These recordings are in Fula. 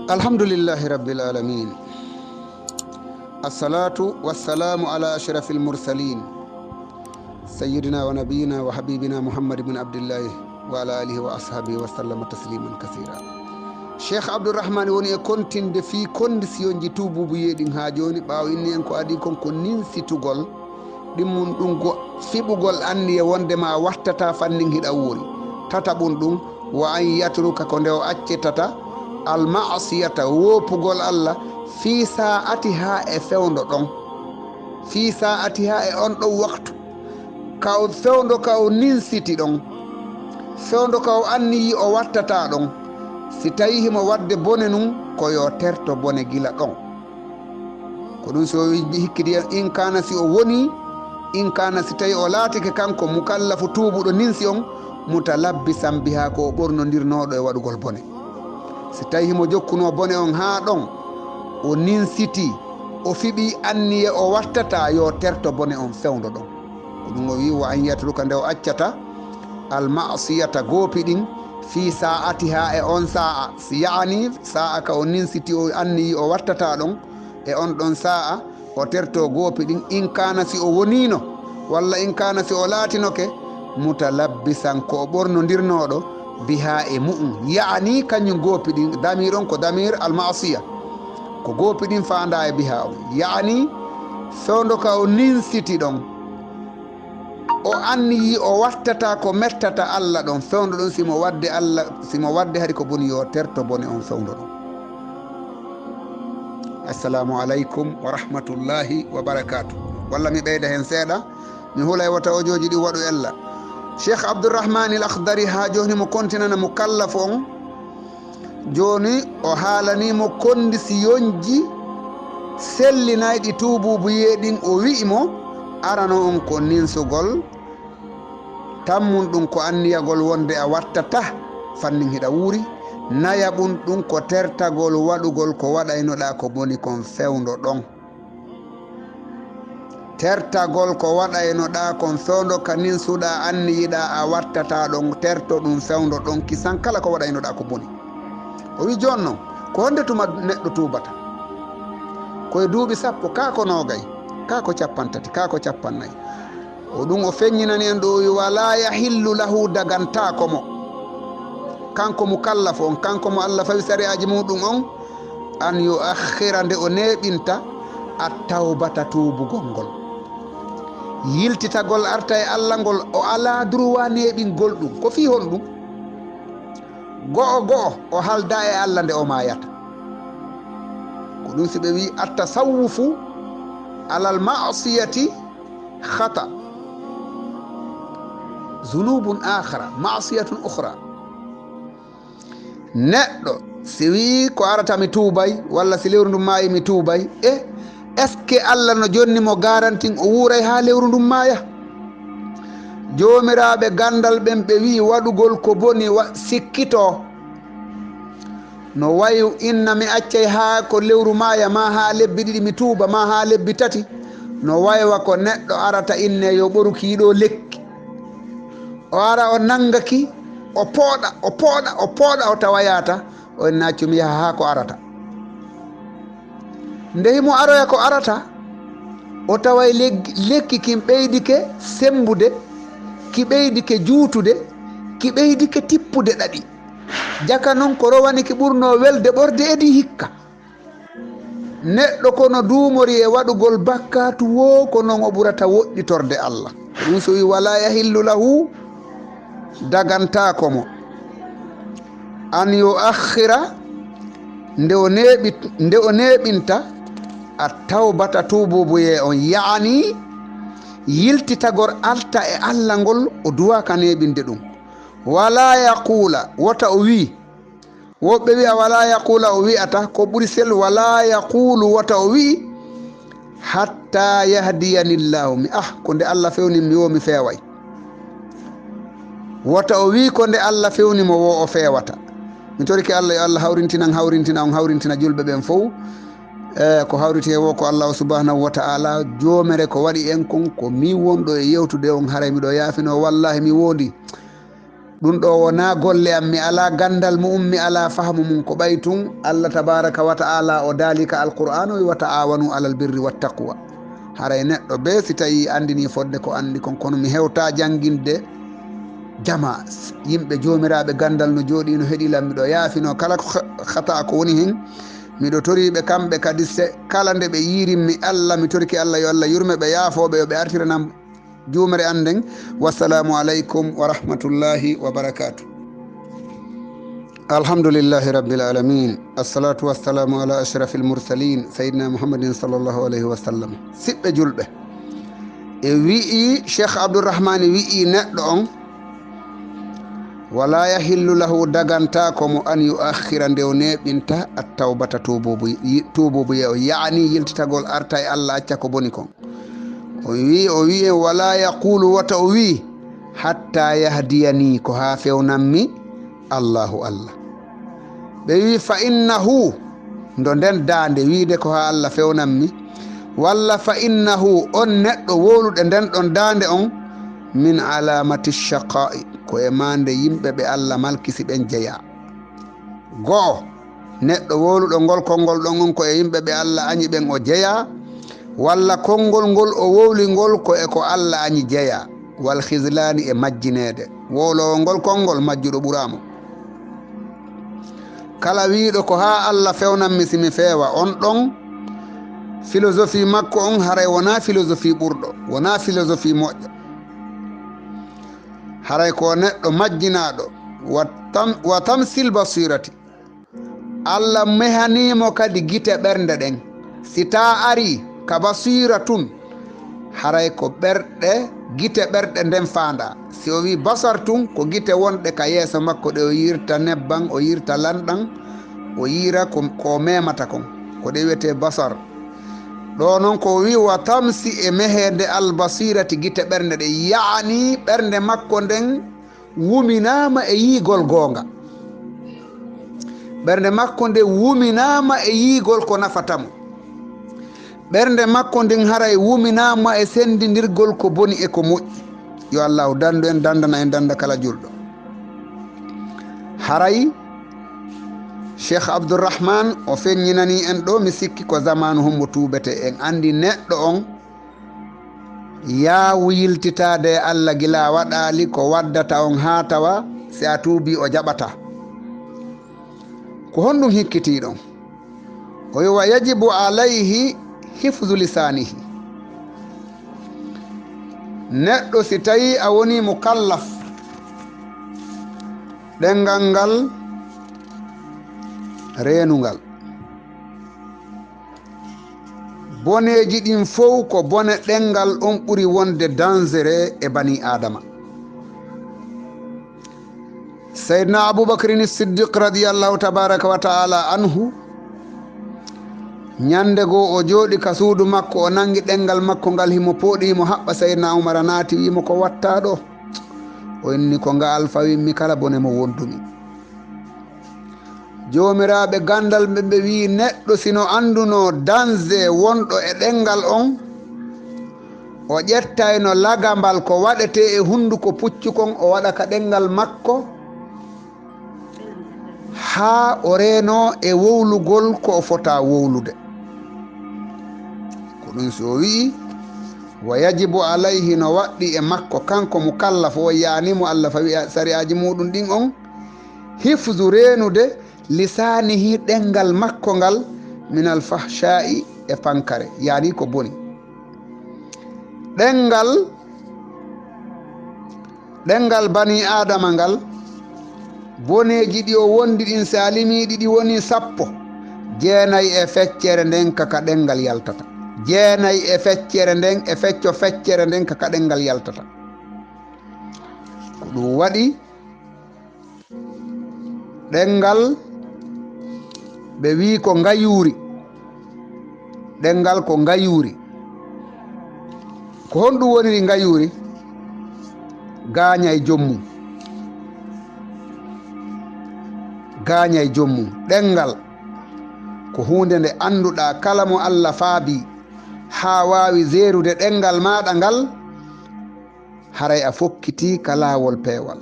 alhamdulillahi rabbil alamin assalatu wassalamu ala ashrafil mursalin sayyidina wa nabiyina wa habibina muhammad ibn abdillahi wa ala alihi wa ashabihi wa sallama tasliman kasira. Cheikh Abdourahmane woni e kontinde fi condition tububu yeeɗin ha joni ɓawa inni en ko adi konko ninsitugol ɗimmum ɗum go fiɓugol anniye wondema wattata fannin hiɗa wuuri tataɓum ɗum wa an yatruka ko nde o accitata almasiyata woppugol Allah fi sa'ati ha e fewndo ɗon fi sa'ati ha e on ɗon waktu ka o fewndo ka o ninsiti ɗon fewndo ka o anniyi o wattata ɗon si tawi himo wadde bone nun ko yo terto bone gila ɗon ko ɗum so hikkidi in kana si o woni in kana si tawi o laatike kanko mukallafu tuubuɗo ninsi on mutalabbisan biha ko o ɓornodirnoɗo e waɗugol bone. si tawi himo jokkuno bone on ha ɗon o ninsiti o fiɓi anniye o wattata yo terto bone on fewndo ɗon ko ɗum o wi wa an yatruka nde o accata almasiyata goopi ɗin fi sa'ati ha e on sa'a si yaani sa'a ka o ninsiti o anniyi o wattata ɗon e on ɗon sa'a o terto goopi ɗin in kana si o wonino walla in kana si o laatinoke mutalabbisan ko o ɓornodirnoɗo biha e mu'um yaani kañum goopi ɗin damir on ko damir almasiya ko goopi ɗin fanda e biha on yaani fewndo ka o ninsiti ɗon o anniyi o wattata ko mettata Allah ɗon fewndo ɗon simo wadde Allah simo wadde hari ko boni yo terto bone on fewndo ɗon. Assalamu aleykum wa rahmatullahi wa barakatuh. walla mi ɓeyda hen seeɗa mi hula e wata ojoji ɗi waɗu ella. Cheikh Abdourahmane al Akhdari ha joni mo kontinana mo kallafo on joni o haalanimo kondisiyonji sellinayɗi tububu yeeɗin o wi'imo arano on ko ninsugol tammum ɗum ko anniyagol wonde a wattata fannin hiɗa wuuri nayaɓum ɗum ko tertagol waɗugol ko waɗaynoɗa ko boni kon fewndo ɗon tertagol ko waɗaynoɗa kon fewndo ka ninsuɗa anniyiɗa a wattata ɗon terto ɗum fewndo ɗon kisan kala ko waɗaynoɗa ko boni. o wi joni noon ko honde tuma neɗɗo tubata koye duuɓi sappo kako nogay kako capantati kako capannayyi o ɗum o feññinani en ɗo wala yahillu lahu dagantako mo kanko mo kallafo on kanko mo Allah fawi sari aji muɗum on an yo akhira nde o neɓinta a tawbata tubugol ngol yiltitagol arta e Allah ngol o ala droit neɓingol ɗum ko fi hon ɗum go'o go'o o halda e Allah nde o mayata ko ɗum si ɓe wi attasawufu alal ma'siyati khata zunubun akhara ma'siyatun ukhra. neɗɗo si wi ko arata mi tuubay walla si lewru ndum maayi mi tuubay est ce que Allah no jonni mo garantin o wuuray ha lewru ndum maaya. jomiraɓe gandal ɓen ɓe wi waɗugol ko boni sikkito no wayu inna mi accay ha ko lewru maaya ma ha lebbi ɗiɗi mi tuuba ma ha lebbi tati no waywa ko neɗɗo arata inne yo ɓorukiɗo lekki o ara o nangaki o pooɗa o tawayata o en naccumi yaha ha ko arata nde himo aroya ko arata o taway lekki kin ɓeydike sembude ki ɓeydike juutude ki ɓeydike tippude ɗaɗi jaka noon ko rowani ki ɓurno welde ɓorde edi hikka neɗɗo kono duumori e waɗugol bakkatu wo ko noon o ɓurata woɗɗitorde Allah. ɗum so wi wala yahillu lahu dagantako mo an yo akhira nde o neɓinta a tawbata tububuye on yaani yiltitagor alta e Allah ngol o duwaka neɓinde ɗum wala yaqula wota o wi woɓɓe wi'a wala yaqula o wi'ata ko ɓuri sel wala yaqulu wota o wi hatta yahdiyanillahu mi ko nde Allah fewni mi wo mi feeway wota o wi ko nde Allah fewnimo wo o feewata. mi torike Allah yo Allah hawrintina on hawrintina julɓe ɓen fof ko hawrite wo ko Allah subhanahu wa ta'ala jomere ko waɗi en kon ko mi wonɗo e yewtude on haray miɗo yaafino wallahi mi wondi ɗum ɗo wona golle am, mi ala gandal mum, mi ala fahmu mum, ko ɓay tun Allah tabaraka wa ta'ala o daalika alqur'an o wi wa ta'awanu alal birri wattaqwa. haray neɗɗo be si tawi andini fodde ko andi kon, kono mi hewta janginde jama yimɓe jomiraɓe gandal no jooɗi no heeɗilam, miɗo yaafino kala khata ko woni hen, miɗo toriɓe kamɓe kadi kala nde ɓe yirimmi Allah, mi torki Allah yo Allah yurme ɓe, yaafoɓe yo ɓe artiranam jumere anden. Wassalamu aleykum wa rahmatullahi wa barakatuh. alhamdulillahi rabbil alamin, assalatu wassalamu ala ashrafil mursalin sayyidina muhammadin sallllahu alayhi wa sallam. siɓɓe julɓe, e wi'i cheikh abdourahmane wi'i neɗɗo on wala yahillu lahu, daganta komo an yuakhira nde o neɓinta attawbata tububuye o, yaani yiltitagol arta e Allah acca ko boni kon. o wi wala yaqulu, wata o wi hatta yahdiyani, ko ha fewnanmi Allahu Allah. ɓe wi fa innahu, ndo nden dande wiide ko ha Allah fewnanmi, walla fa innahu, on neɗɗo woluɗe nden ɗon dande on, min alamati shaqa'i, ko e mande yimɓe ɓe Allah malkisi ɓen jeeya. go'o, neɗɗo woluɗo ngol konngol ɗon on ko e yimɓe ɓe Allah añi ɓen o jeeya, walla konngol ngol o wowli ngol ko e ko Allah añi jeeya. wal khislani, e majjinede, wowlowo ngol konngol majjuɗo ɓuramo. kala wiiɗo ko ha Allah fewnanmi simi feewa, on ɗon philosophie makko on haray wona philosophie ɓurɗo, wona philosophie moƴƴo. haray ko neɗɗo majjinaɗo wa tamsil basirati, Allah mehanimo kadi gite ɓernde ɗen. si ta ari ka basira tun, haray ko ɓerɗe gite ɓerɗe nden fanda. si o wi basar tun, ko gite wonɗe ka yeeso makko ɗe, o yirta nebban, o yirta lanɗan, o yira ko memata kon, ko ɗe wiyete basar. ɗo noon ko wi wa tamsi, e mehede albasirati gite ɓernde ɗe, yaani ɓernde makko nden wuminama e yiigol goonga. ɓernde makko nde wuminama e yiigol ko nafatamo. ɓernde makko ndin haray wuminama e sendidirgol ko boni e ko moƴƴi. yo allahu dandu en, dandana en, danda kala julɗo. haray cheikh abdourahman o feññinani en ɗo, mi sikki ko zamanu hummo tuubete. en andi neɗɗo on yaawu yiltitade Allah gila waɗali ko waddata on ha tawa si a tuubi o jaɓata. ko honɗum hikkitiɗon? o wi wa yajibu alayhi hifzu lisanihi. neɗɗo si tawi a woni mukallaf, ɗengal ngal reenugal, boneji ɗin fof ko bone ɗengal on ɓuri wonde dangereux e bani adama. seydna aboubacrin siddiq radiallahu tabaraka wa taala anhu, ñande goo o jooɗi ka suudu makko, o nangi ɗengal makko ngal, himo pooɗimo haɓɓa. seydna oumar naati wimo ko watta ɗo? o inni ko nga alfawimmi kala bone mo wondumi. joomiraɓe gandal ɓe wi neɗɗo sino anduno danger wonɗo e ɗengal on, o ƴettayno lagambal ko waɗete e hunduko puccu kon, o waɗa ka ɗengal makko ha o reeno e wowlugol ko o fota wowlude. ko ɗum so wi wa yajibu alayhi, no waɗɗi e makko kanko mukallaf o, yanimo Allah fawi sariyaji muɗum ɗin on, hifzu reenude lisanihi ɗengal makko ngal, min alfahsha'i, e pankare, yani ko boni. ɗengal bani adama ngal, boneji ɗi o wondi ɗin salimiɗi ɗi woni 10, 9 e feccere nden kaka ɗengal yaltata. 9 e feccere nden, e fecco feccere nden kaka ɗengal yaltata. ko ɗum waɗi ɗengal ɓe wi ko ngayuri. ɗengal ko ngayuri. ko honɗum woniri ngayuri? gañay jommum. gañay jommum. ɗengal ko hunde nde anduɗa kala mo Allah faabi ha wawi zerude ɗengal maɗa ngal, haray a fokkiti ka lawol peewal.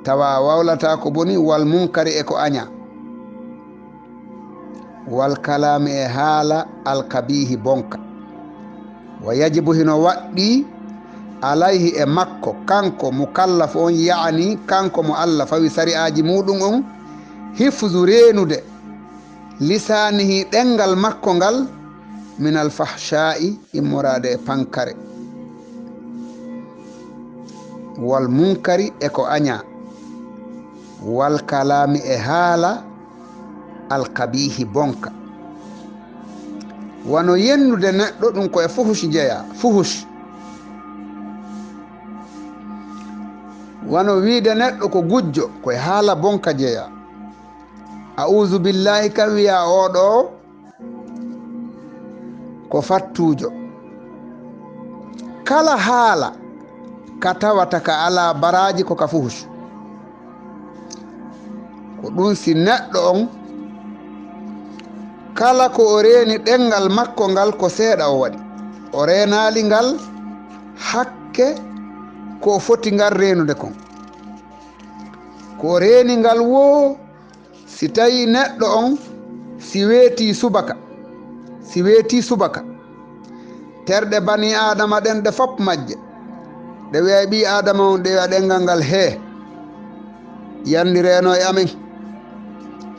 tawa wawlata ko boni wal munkari e ko aña wal kalami e haala alkabihi bonka wa yajibu hino waɗɗi alayhi e makko kanko mukallaf on yaani kanko mo Allah fawi sari'aji muɗum on hifzu reenude lisanihi ɗengal makko ngal min alfahsha'i immorade e pankare wal munkari e ko aña wal kalami e haala alkabihi bonka wano yennude neɗɗo ɗum ko e fuhush jeeya fuhush wano wiide neɗɗo ko gujjo koye haala bonka jeeya a'udhu billahi kam wiya oɗo ko fattujo kala haala ka tawata ka ala baraji ko ka fuhush ko ɗum si neɗɗo on kala ko o reeni ɗengal makko ngal ko seeɗa o waɗi o reenali ngal hakke ko foti ngal reenude kon ko reeni ngal wo si tawi neɗɗo on si weeti subaka terɗe bani adama ɗen ɗe fop majje ɗe wiya ɓi adama on ɗe wiya ɗengal ngal he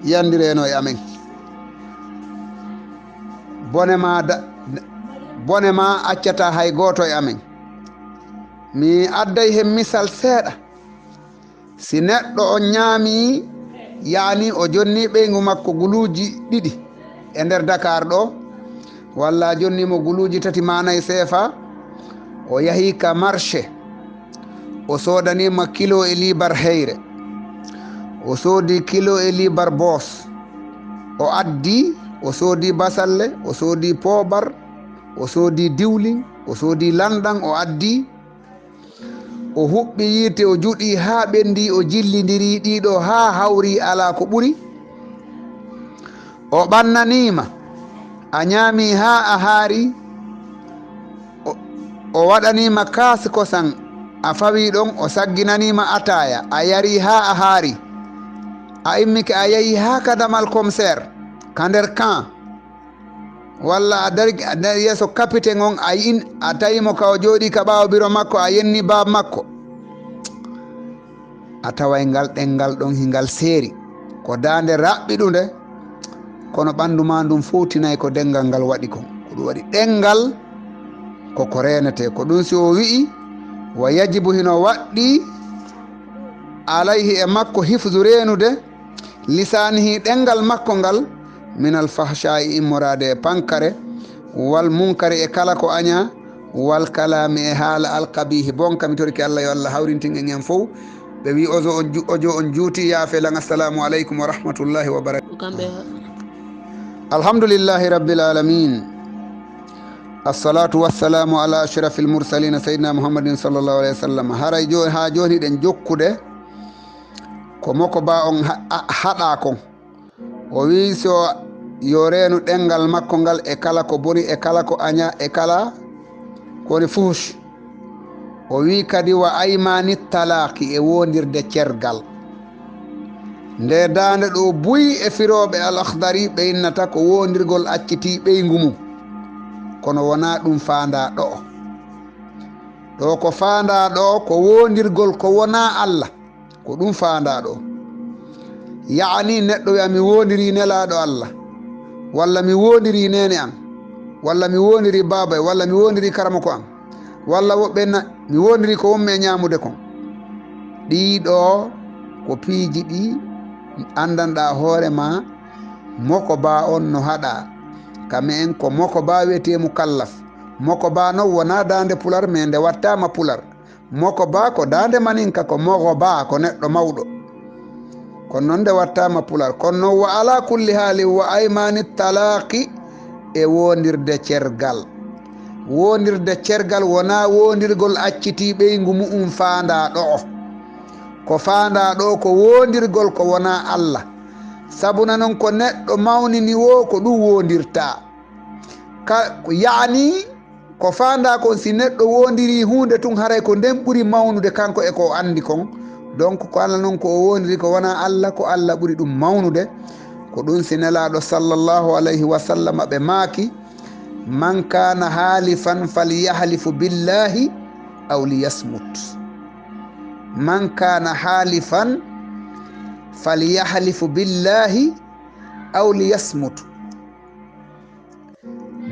yandireno e amen bone ma accata hay goto e amen mi adday hen misal seeɗa si neɗɗo on ñaami yaani o jonni ɓeygu makko guluji ɗiɗi e nder Dakar ɗo walla jonnimo guluji tati manayi seefa o yahi ka marché o sodanima kilo e libar heyre o soodi kilo e libar boos o addi o soodi basalle o soodi poobar o soodi diwlin o soodi lanɗan o addi o huɓɓi yiite o juɗi ha ɓendi o jillidiri ɗiɗo ha hawri ala ko ɓuri o ɓannanima a ñaami ha a haari o waɗanima kaasi kosan a fawi ɗon o sagginanima ataya a yari ha a haari a immike a yehi ha kadamal commissaire ka nder camp walla a dari yeeso capitaine on a tawimo ka o jooɗi ka ɓaawo biro makko a yenni baab makko a taway ngal ɗengal ɗon hingal seeri ko dande raɓɓiɗunde kono ɓandu ma ndum fowtinayi ko dengal ngal waɗi kon ko ɗum waɗi ɗengal koko renete ko ɗum si o wi'i wa yajibu hino waɗɗi alayhi e makko hifdu renude lisanihi ɗengal makko ngal min alfahsha'i immorade e pankare wal munkari e kala ko aña wal kalami e haala alkabihi bonka mi toriki Allah yo Allah hawrintin en fof ɓe wi ojo on juuti yaafelan assalamu aleykum wa rahmatullahi wa barakatuh alhamdulillahi rabbil alamin assalatu wassalamu ala ashrafil mursalina sayyidina muhammadin sallallahu alayhi wa sallam haray ha joni ɗen jokkude ko moko ba on haɗa kon o wi so yo reenu ɗengal makko ngal e kala ko boni e kala ko aña e kala kowoni fuhush o wi kadi wa aymani talaki e wondirde cergal nde dande ɗo buyi e firoɓe al akhdari ɓe innata ko wondirgol acciti ɓeygu mum kono wona ɗum fanda ɗo ko fanda ɗo ko wondirgol ko wona Allah ko ɗum fanda ɗo yaani neɗɗo wiya mi wondiri nelaɗo Allah walla mi wondiri nene an walla mi wondiri baba walla mi wondiri karama ko an walla woɓɓe mi wondiri ko wonmi e ñamude kon ɗiɗo ko piiji ɗi andanɗa hoore ma moko ba on no haɗa kame en ko moko ba wiyetemu kallaf moko ba non wona dande pular mais nde wattama pular moko ba ko dande maninka ko mogo ba ko neɗɗo mawɗo kono noon nde wattama pular kono noon wa ala kulli haali wa aymani talaqi e wondirde cergal wona wondirgol acciti ɓeygu mu'um fanda ɗo ko fanda ɗo ko wondirgol ko wona Allah sabuna noon ko neɗɗo mawnini wo ko ɗum wondirta yaani ko fanda kon si neɗɗo wondiri hunde tun haray ko nden ɓuri mawnude kanko e ko andi kon donc ko Allah noon ko o wondiri ko wona Allah ko Allah ɓuri ɗum mawnude ko ɗum si nelaɗo sallllahu alayhi wa sallam ɓe maaki man kana halifan falyahlifu billahi aw liyasmut man kana halifan falyahlifu billahi aw liyasmut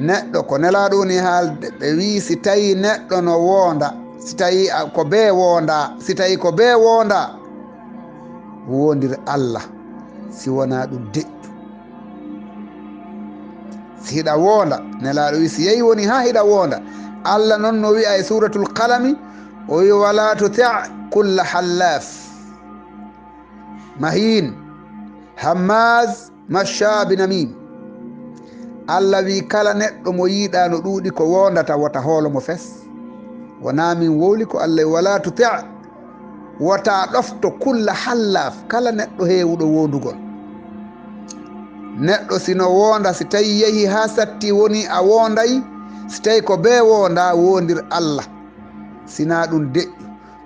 neɗɗo ko nelaɗo ni haalde ɓe wi si tawi neɗɗo no wonda si tawi ko be wonda si tawi ko be wonda wondir Allah si wona ɗum deƴƴu si hiɗa wonda nelaɗo wi si yehi woni ha hiɗa wonda Allah noon no wi'a e suratul qalami o wi wala tuti kulla hallaf mahin hammaz mashabi namim Allah wi kala neɗɗo mo yiiɗa no ɗuuɗi ko wondata wota hoolo mo fes wona min wowli ko Allah wala tuti wota ɗofto kulla hallaf kala neɗɗo heewuɗo wondugol neɗɗo sino wonda si tawi yehi ha satti woni a wonday si tawi ko be wonda wondir Allah sina ɗum deƴƴu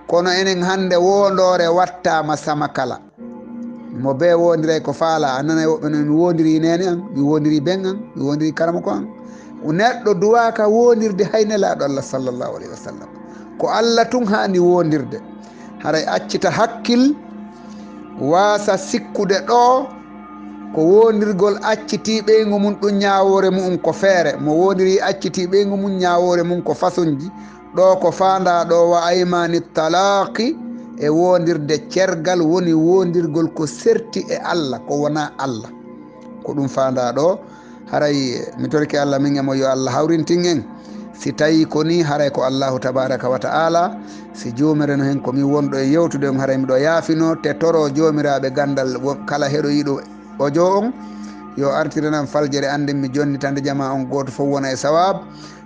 kono enen hande wondore wattama sama kala mo be wondiray ko faala a nana woɓɓe no mi wondiri nene an mi wondiri ben an mi wondiri karama ko an neɗɗo duwaka wondirde hay nelaɗo Allah sallllahu alayhi wa sallam ko Allah tun hani wondirde haray accita hakkil wasa sikkude ɗo ko wondirgol acciti ɓeygu mum ɗum ñawore mum ko feere mo wondiri acciti ɓeygu mum ñawore mum ko façon ji ɗo ko fanda ɗo wa aymani talaqi e wondirde cergal woni wondirgol ko serti e Allah ko wona Allah ko ɗum fanda ɗo haray mi torki Allah min emo yo Allah hawrintin en si tawi ko ni haray ko Allahu tabaraka wa ta'ala si jomire no hen komi wonɗo e yewtude on haray miɗo yaafino te toro jomiraɓe gandal kala heɗoyiɗo audio on yo artirenan faljere anden mi jonnitande jama on goto fof wona e sawab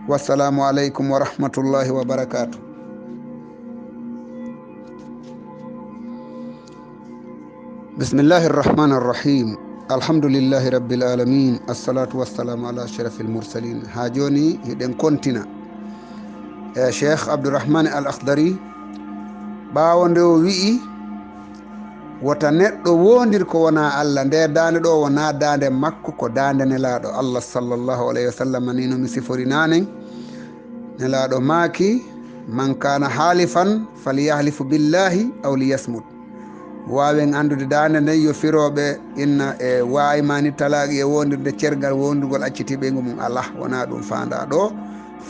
wassalamu aleykum wa rahmatullahi wa barakatuh. bismillahi rrahmani rrahim alhamdulillahi rabbil alamin assalatu wassalamu ala ashrafil mursalin ha joni hiɗen kontina e cheikh abdourahmane al akhdari ɓawo nde o wi'i wota neɗɗo wondir ko wona Allah nde dande ɗo wona dande makko ko dande nelaɗo Allah sallllahu alayhi wa sallam ni no mi sifori nanen nelaɗo maaki man kana halifan falyahlifu billahi aw liyasmut wawen andude dande nden yo firoɓe inna e waymani talaqi e wondirde cergal wondirgol accitiɓeygu mum ala wona ɗum fanda ɗo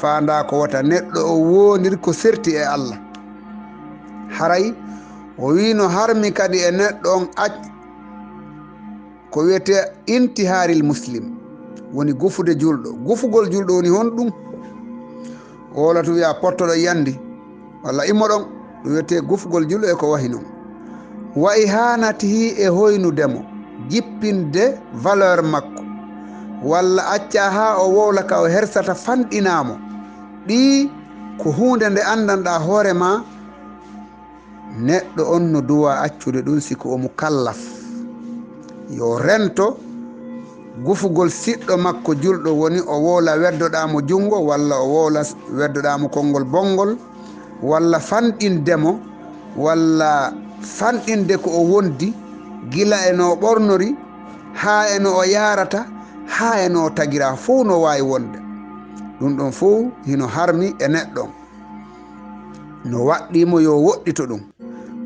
fanda ko wota neɗɗo o wondir ko serti e Allah haray o wino harmi kadi e neɗɗo on ko wiyete intiharil muslim woni gufude julɗo gufugol julɗo woni hon ɗum wola to wiya pottoɗo yandi walla immoɗon ɗum wiyete gufugol julɗo e ko wahi noon wa ihanatihi e hoynudemo jippinde valeur makko walla acca ha o wowla ka o hersata fanɗinamo ɗi ko hunde nde andanɗa hoorema neɗɗo on no duwa accude ɗum siko omo kallaf yo rento gufugol siɗɗo makko julɗo woni o wowla weddoɗamo jungo walla o wowla weddoɗamo konngol bongol walla fanɗindemo walla fanɗinde ko o wondi gila e no ɓornori ha e no o yarata ha e no o tagira fof no wawi wonde ɗum ɗon fof hino harmi e neɗɗon no waɗɗimo yo woɗɗito ɗum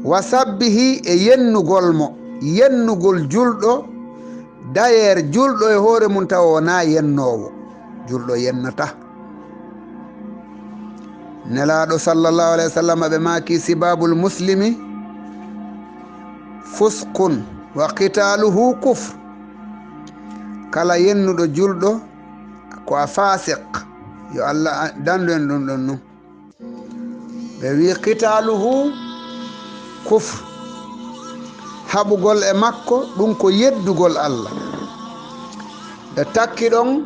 wa sabbihi e yennugol mo yennugol julɗo d'ailleurs julɗo e hoore mum taw wona yennowo julɗo yennata nelaɗo sallllahu alayhi wa sallam ɓe maki sibabul muslimi fuskun wa qitaluhu kufre kala yennuɗo julɗo ko a fasik yo Allah dandu en ɗum ɗon nu ɓe wi qitaluhu kufre haɓugol e makko ɗum ko yeddugol Allah ɓe takki ɗon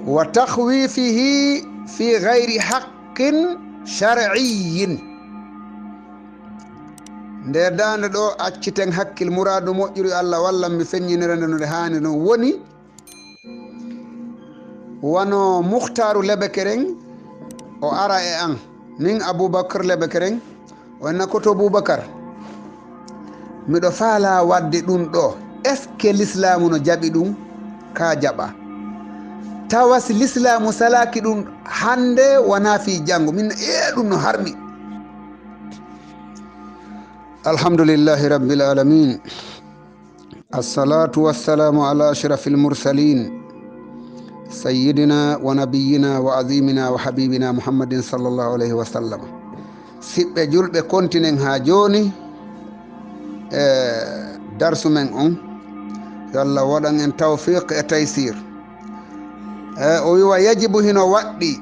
wa tahwifihi fi gayri haqqin shar'iyyin nde dande ɗo acciten hakkil muradu moƴƴiri Allah wallan mi feññinira nde no nde hani no woni wono muhtaru lebekeren o ara e an min Aboubacar Lebe Kereng wonna koto Boubacar miɗo faala wadde ɗum ɗo est ce que l'islamu no jaɓi ɗum ka jaɓa tawa si l'islamu salaki ɗum hande wona fi janggo min ɗum no harmi. Alhamdulillahi rabbil alamin assalatu wassalamu ala ashrafil mursalin sayyidina wa nabiyina wa azimina wa habibina muhammadin sallallahu alayhi wa sallam. siɓɓe julɓe kontinen ha joni darsu men on yo Allah waɗan en tawfiq e taysir. O wiwa yajibu hino waɗɗi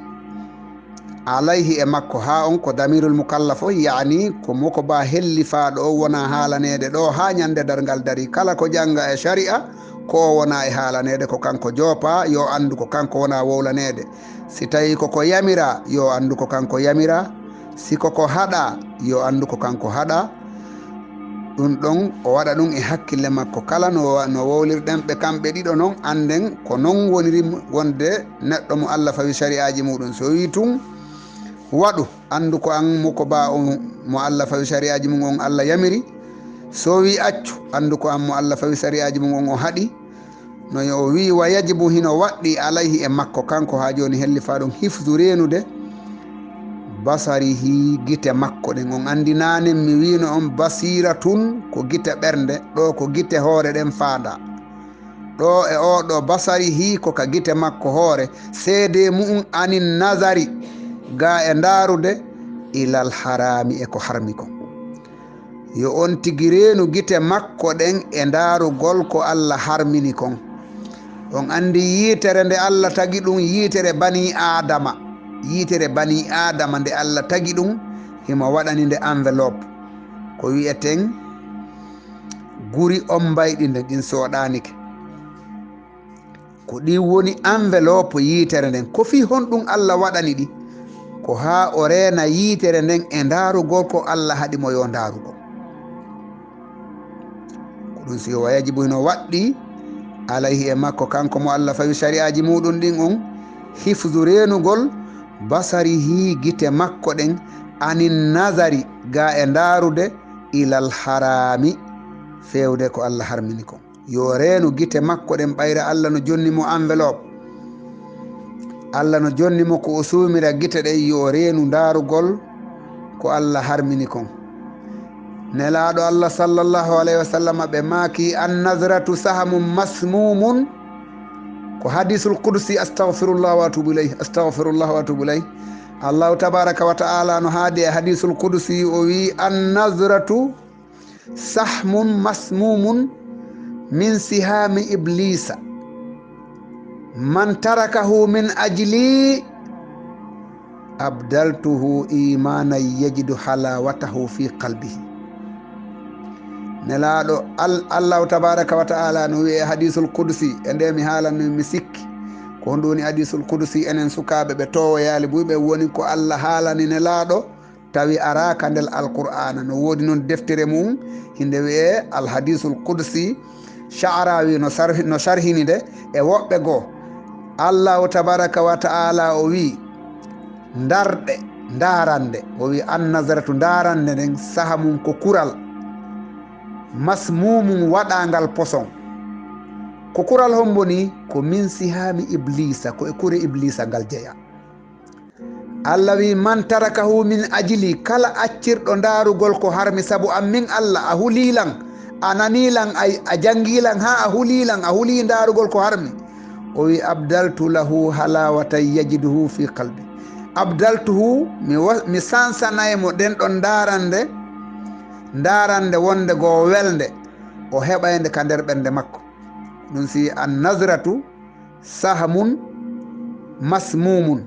alayhi e makko ha on ko damirul mukallaf o yani ko moko ba hellifaɗo o wona haalanede ɗo ha ñande dargal dari kala ko janga e sharia ko o wona e haalanede ko kanko joopa yo andu ko kanko wona wowlanede. si tawi koko yamira yo andu ko kanko yamira, si koko haɗa yo andu ko kanko haɗa. ɗum ɗon o waɗa ɗum e hakkille makko kala no wowlirɗen ɓe kamɓe ɗiɗo noon anden ko noon woniri wonde neɗɗo mo Allah fawi shari'aji muɗum. so wi tun waɗu andu ko an mo ko ba on mo Allah fawi shari'aji mum on Allah yamiri, so wi accu andu ko an mo Allah fawi shari'aji mum on o haɗi. no o wi wa yajibu hino waɗɗi alayhi e makko kanko ha joni hellifa ɗum hifdu renude basarihi gite makko ɗen. on andi nane mi wino on basira tun ko gite ɓernde, ɗo ko gite hoore ɗen faada. ɗo e oɗo basarihi ko ka gite makko hoore seede mum anin nazari ga e ndarude ilal harami e ko harmi ko. yo on tigi reenu gite makko ɗen e ndarugol ko Allah harmini kon. on andi yitere nde Allah tagi ɗum yitere bani adama, yitere bani adama nde Allah tagi ɗum himo waɗani nde enveloppe ko wiyeten guri on mbayɗi nde ɗin soɗanike ko ɗi woni enveloppe yitere nden. ko fi honɗum Allah waɗani ɗi ko ha o reena yitere nden e ndarugol ko Allah haɗimo yo ndarugo. ko ɗum si o yajibu hino waɗɗi alayhi e makko kanko mo Allah fawi shari'aji muɗum ɗin on hifdu renugol basarihi gite makko ɗen anin nazari ga e ndarude ilal harami fewde ko Allah harmini kon. yo reenu gite makko ɗen ɓayra Allah no jonnimo enveloppe, Allah no jonnimo ko o suumira gite ɗen yo reenu ndarugol ko Allah harmini kon. nelaɗo Allah sallallahu alayhi wa sallam ɓe maaki an nazratu sahamum masmumun ko hadisul qudsi astaghfirullah wa atubu ilayh astaghfirullah wa atubu ilayh. Allahu tabaraka wa ta'ala no haadi e hadisul qudsi o wi an nazratu sahmun masmumun min sihami iblisa man tarakahu min ajli abdaltuhu imanan yajidu halawatahu fi qalbihi. nelaɗo Allahu tabaraka wa ta'ala no wiye hadisul qudsi e nde mi haalanno mi sikki ko honɗum woni hadisul qudsi. enen sukaɓe ɓe towoyali buyɓe woni ko Allah haalani nelaɗo tawi araka ndel alqur'ana. no wodi noon deftere mum hinde wiye al hadisul qudsi. Sha'rawi no sharhini nde e woɓɓe goo. Allahu tabaraka wa ta'ala o wi darɗe darande, o wi an nazaratu darande nden saha mum ko kural masmumum waɗangal poson. ko kural hombo ni ko min sihami iblisa, ko e kure iblisa ngal jeeya. Allah wi man tarakahu min ajili, kala accirɗo ndarugol ko harmi sabu an min Allah a hulilan a nanilan a jangilan ha a hulilan a huli ndarugol ko harmi. o wi abdaltu lahu halawata yajiduhu fi qalbi. abdaltuhu mi sansanaymo ɗen ɗon darande wonde goo welde o heɓayde ka nder ɓernde makko. ɗum si an nazratu sahamun masmumun,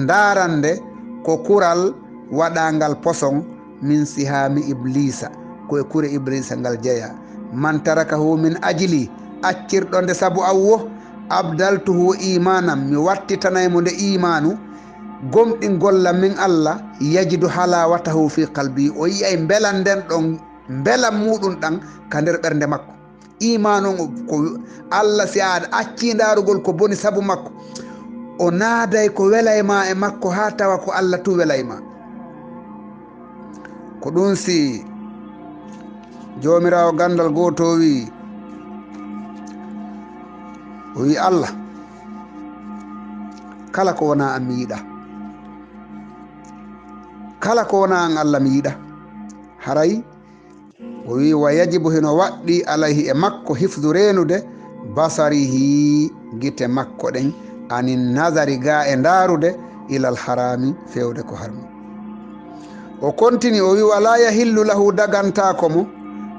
darande ko kural waɗangal poson min sihami iblisa, koye kure iblisa ngal jeeya. man tarakahu min ajili, accirɗo nde sabu awwo abdaltuhu imanan, mi wattitanaymo nde imanu gomɗi golla min Allah yajidu halawatahu fi qalbi. o yiyay belan nden ɗon belan muɗum ɗan ka nder ɓernde makko. imanu ko Allah si a acci ndarugol ko boni sabu makko o naaday ko welayma e makko ha tawa ko Allah tu welayma. Ko ɗum si jomirawo gandal goto wi o wi Allah kala ko wona an mi yiɗa, kala ko wona an Allah mi yiɗa. haray o wi wa yajibu hino waɗɗi alayhi e makko hifdu renude basarihi gite makko ɗen anin nazari ga e ndarude ilal harami fewde ko harmi. O kontini o wi wala yahillu lahu dagantako mo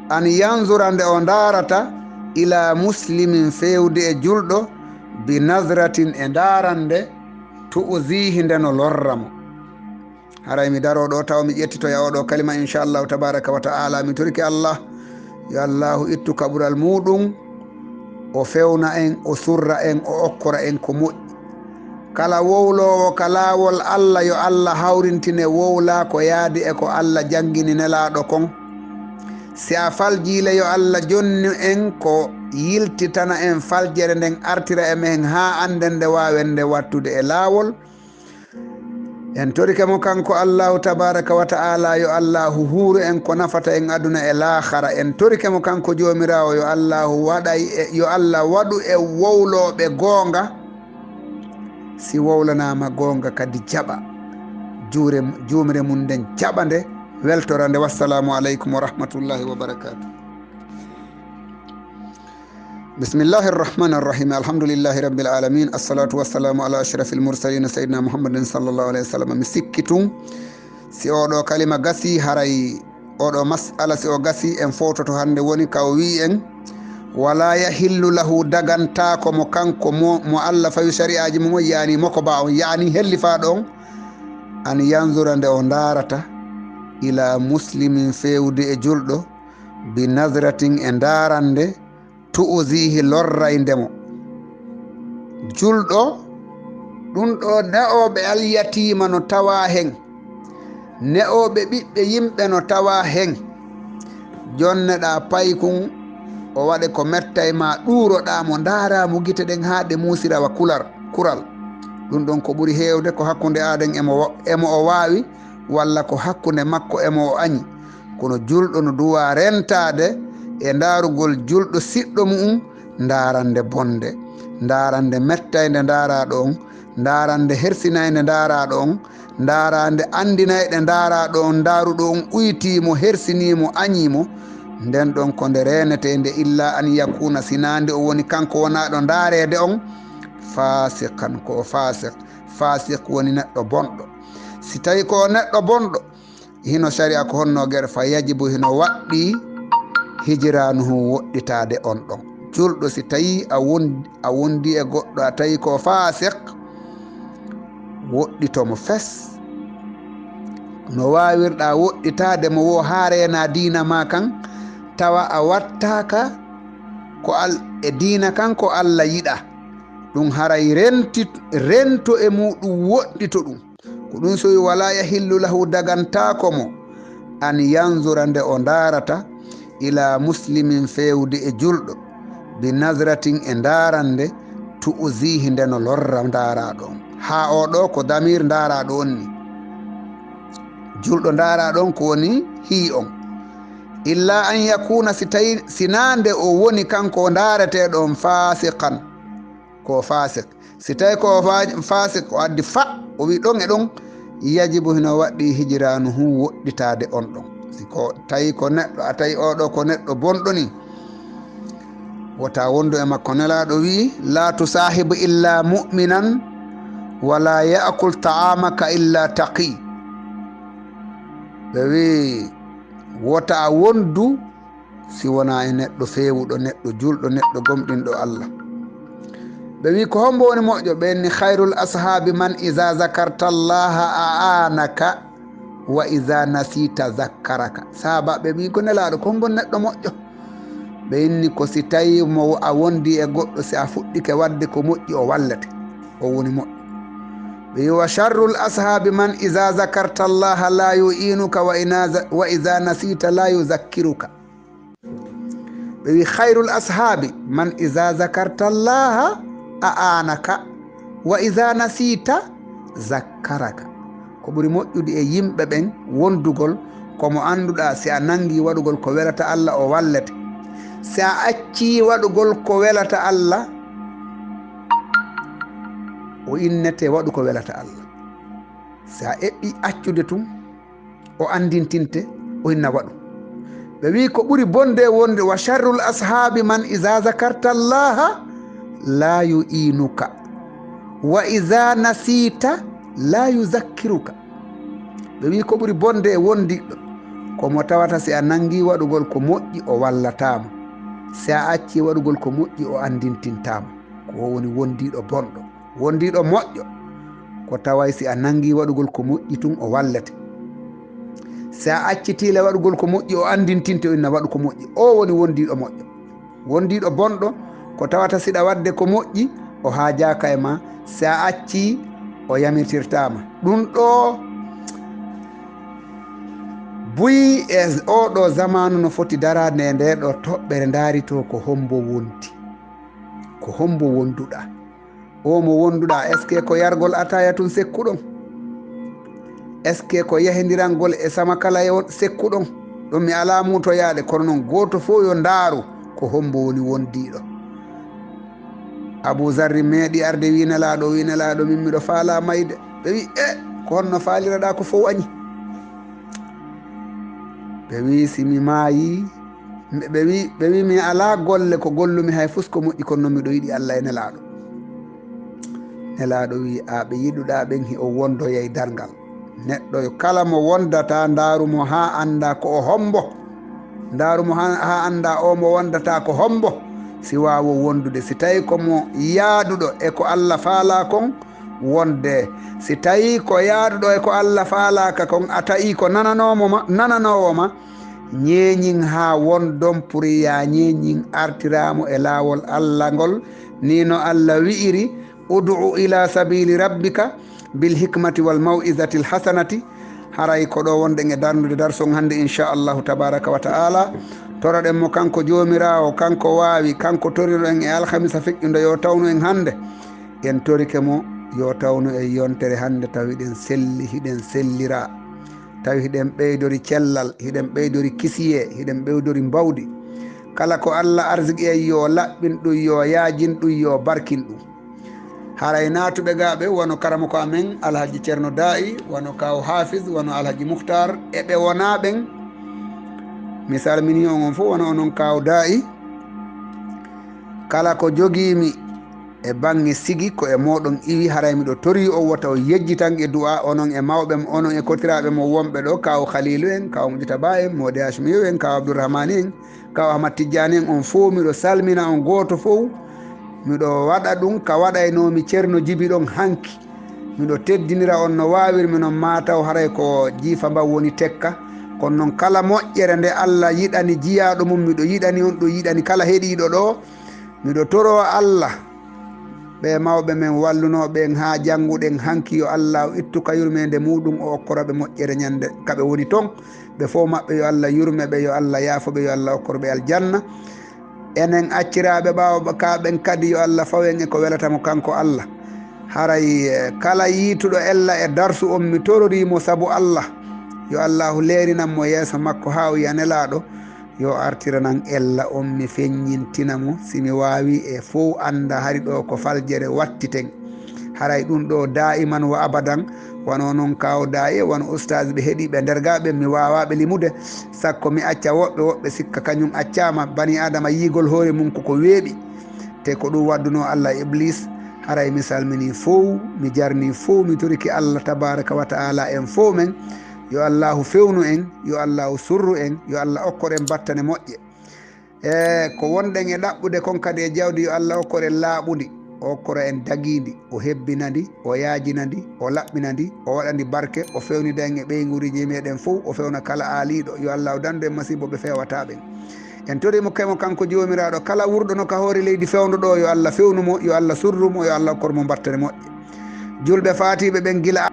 an yanzura nde o ndarata ila muslimin fewde e julɗo bi nazratin e ndarande tu'zihi ndeno lorramo. haray mi daro ɗo taw mi ƴettitoya oɗo kalima inchallahu tabaraka wa ta'ala. mi torki Allah yo Allahu ittu kaɓural muɗum, o fewna en, o surra en, o okkora en ko moƴƴi. kala wowlowo ka laawol Allah yo Allah hawrintine wowla ko yaadi e ko Allah jangini nelaɗo kon. si a faljile yo Allah jonni en ko yiltitana en faljere nden artira e men ha anden nde wawen nde wattude e laawol. en torike mo kanko Allahu tabaraka wa ta'ala yo Allahu huuru en ko nafata en aduna e laakhara. en torike mo kanko jomirawo yo Allahu waɗay yo Allah waɗu e wowloɓe goonga. si wowlanama goonga kadi jaɓa jumre mum nden jaɓa nde weltora nde. wassalamu aleykum wa rahmatullahi wa barakatuh. bismillahi irrahmani irrahim alhamdulillahi rabbil alamin assalatu wassalamu ala ashrafil mursalin sayyidina muhammadin sallallahu alayhi wa sallam. mi sikki tun si oɗo kalima gasi haray oɗo masala si o gasi en fototo hande woni ka o wi en wala yahillu lahu dagantako mo kanko mo Allah fawi shari'aji mum yani moko ba on yani hellifaɗo on an yanzura nde o ndarata ila muslimin fewde e julɗo bi nazratin e ndarande tu'zihi lorraydemo. julɗo ɗum ɗo ne'oɓe alyatima no tawa hen, ne'oɓe ɓiɓɓe yimɓe no tawa hen. jonneɗa paykun o waɗe ko metta e ma ɗuroɗamo daramo guite ɗen ha ɗe musirawa kural. ɗum ɗon ko ɓuuri hewde ko hakkude aɗen emo o wawi walla ko hakkude makko emo o añi. kono julɗo no duwa rentade e darugol julɗo siɗɗo mum darande bonde, darande mettayde daraɗo on, darande hersinayde daraɗo on, darande andinayɗe daraɗo on, daruɗo on uytimo hersinimo añimo. nden ɗon ko nde renetede illa an yakuna sinande o woni kanko wonaɗo darede on fasikan ko fasik woni neɗɗo bonɗo. si tawi ko neɗɗo bonɗo hino sharia ko honno gueɗe fa yajibu hino waɗɗi hijiranuhu woɗɗitade on ɗon julɗo. si tawi a wondi e goɗɗo a tawi ko fasik woɗɗitomo fes no wawirɗa woɗɗitade mo wo ha rena dina ma kan tawa a wattaka ko e dina kan ko Allah yiɗa. ɗum haray rento e muɗum woɗɗito ɗum ko ɗum sowi wala yahillu lahu dagantako mo an yanzura nde o darata ila muslimin fewde e julɗo bi nazratin e darande tu'zihi nde no lorra daraɗo on. ha oɗo ko damir daraɗo on ni julɗo daraɗon ko woni hi on. illa an yakuna si tawi sinande o woni kanko dareteɗo on fasikan ko fasik. si tawi ko fasik o addi fa o wi ɗon e ɗon yajibu hino waɗɗi hijiranuhu woɗɗitade on ɗon. siko tawi ko neɗɗo a tawi oɗo ko neɗɗo bonɗo ni wota wondo e makko. nelaɗo wi la tusahibu illa mu'minan wala ya'kul ta'amaka illa taqi. ɓe wi wota wondu si wona e neɗɗo fewuɗo, neɗɗo julɗo, neɗɗo gomɗinɗo Allah. ɓe wi ko hombo woni moƴƴo ɓenni khairul ashabi man iza zakarta allaha a'anaka wa iza nasita zakkaraka. sahaba ɓe wi ko nelaɗo ko hombo neɗɗo moƴƴo. ɓe inni ko si tawi mo a wondi e goɗɗo si a fuɗɗike wadde ko moƴƴi o wallete, o woni moƴƴo. ɓe wi wa sharrul ashabi man iza zakarta allaha la yu'inuka wa iza nasita la yuzakkiruka. ɓe wi khairul ashabi man iza zakarta allaha a'anaka wa iza nasita zakkaraka ko ɓuri moƴƴude e yimɓe ɓen wondugol komo annduɗa si a nangi waɗugol ko welata Allah o wallete, si a acci waɗugol ko welata Allah o innete waɗu ko welata Allah. si a eɓɓi accude tun o andintinte o inna waɗu. ɓe wi ko ɓuri bonde wonde wa sharrul ashabi man iza zakarta llaha la yu'inuka wa iza nasita la yuzakkiruka. ɓe wi ko ɓuri bonde e wondiɗɗo komo tawata si a nangi waɗugol ko moƴƴi o wallatama, si a acci waɗugol ko moƴƴi o andintintama. ko woni wondiɗo bonɗo. wondiɗo moƴƴo ko taway si a nangi waɗugol ko moƴƴi tun o wallete, si a accitile waɗugol ko moƴƴi o andintinte o inna waɗu ko moƴƴi. o woni wondiɗo moƴƴo. wondiɗo bonɗo ko tawata siɗa wadde ko moƴƴi o haajaka e ma, si a acci o yamirtirtama. ɗum ɗo buyi e oɗo zamanu no foti darade e nde ɗo toɓɓere daarito ko hombo wonti, ko hombo wonduɗa. o mo wonduɗa est ce que ko yargol ataya tun sekkuɗon, est ce que ko yahidirangol e sama kala e sekkuɗon. ɗum mi ala mutoyaɗe, kono noon goto fof yo ndaaru ko hombo woni wondiɗo. Abou Zarri meeɗi arde winelaɗo min miɗo faala mayde. ɓe wi ko honno faaliraɗa ko fof wañi. ɓe wi simi maayi, ɓe wi mi ala golle ko gollumi hay fusko moƴƴi, kono noon miɗo yiɗi Allah e nelaɗo. nelaɗo wi a ɓe yiɗuɗa ɓen hi o wondoyay dargal. neɗɗo kala mo wondata ndarumo ha anda ko o hombo, ndarumo ha anda o mo wondata ko hombo, si wawo wondude. si tawi komo yaaduɗo e ko Allah faala kon wonde, si tawi ko yaaduɗo e ko Allah faalaka kon a tawi ko nananowo ma ñeñin ha wondon pour ya ñeñin artiramo e lawol Allah ngol. ni no Allah wi'iri ud'u ila sabili rabbika bil hikmati wal maw'izati l hasanati. haray ko ɗo wonɗen e darnude darson hannde inchallahu tabaraka wa ta'ala. toroɗen mo kanko jomirawo, kanko wawi, kanko toriɗo en e alhamisa feƴƴude yo tawnu en hannde. en torike mo yo tawnu e yontere hannde tawi hiɗen selli, hiɗen sellira, tawi hiɗen ɓeydori cellal, hiɗen ɓeydori kisiye, hiɗen ɓeydori mbawdi. kala ko Allah arsiki en yo laɓɓin ɗum, yo yaajin ɗum, yo barkin ɗum. haray natuɓe gaɓe wono karama ko amen alhaji ceerno da'i, wono kaw hafiz, wono alhaji mouhtar, eɓe wonaɓen mi salmini on fof, wono onon kaw da'i. kala ko joguimi e bange sigi ko e moɗon iwi. haray miɗo tori o wota o yejjitan e du'a, onon e mawɓe, onon e kotiraɓe mo wonɓe ɗo, kaw khalilu en, kaw mujitaba en, modi hachimiyu en, kaw abdourahmani en, kaw ahmad tidiane en, on fof miɗo salmina on goto fof. miɗo waɗa ɗum ka waɗaynomi ceerno djiby ɗon hanki. miɗo teddinira on no wawirmi noon mataw haray ko jiifa mba woni tekka. kono noon kala moƴƴere nde Allah yiɗani jiyaɗo mum, miɗo yiɗani on ɗo, yiɗani kala heeɗiɗo ɗo. miɗo toro Allah ɓe mawɓe men wallunoɓen ha jannguɗen hanki, yo Allah ittu ka yurmede muɗum o okkoroɓe moƴƴere ñande kaɓe woni toon. ɓe fof maɓɓe yo Allah yurmeɓe, yo Allah yaafoɓe, yo Allah okkoroɓe aljanna. enen acciraɓe ɓawo kaɓen kadi yo Allah fawen e ko welatamo kanko Allah. haray kala yiituɗo ella e darsu on mi tororimo saabu Allah, yo Allahu leerinanmo yeeso makko ha o yiya nelaɗo, yo artiranan ella on mi feññintinamo simi wawi e fof anda hari ɗo ko faljere wattiten. haray ɗum ɗo daiman wa abadan. wono noon kaw daye, wono ustage ɓe heeɗiɓe nder gaɓe, mi wawaɓe limude sakko mi acca woɓɓe sikka kañum accama. bani adama yigol hoore mum koko weeɓi, te ko ɗum wadduno Allah iblis. haray mi salmini fof, mi jarni fof, mi toriki Allah tabaraka wa ta'ala en fof men. yo Allahu fewnu en, yo Allahu surru en, yo Allah okkoren battane moƴƴe. e ko wonɗen e ɗaɓɓude kon kadi e jawdi, yo Allah okkoren laaɓudi, o okkora en daguidi, o hebbinadi, o yaajinadi, o laɓɓinadi, o waɗandi barke, o fewnida en e ɓeyguriji meɗen fof, o fewna kala aaliɗo. yo Allah dandu en masibo ɓe fewataɓen. en torimo kemo kanko jomiraɗo, kala wurɗo no ka hoore leydi fewnuɗo, yo Allah fewnumo, yo Allah surrumo, yo Allah okkormo battane moƴƴe. julɓe fatiɓe ɓen gila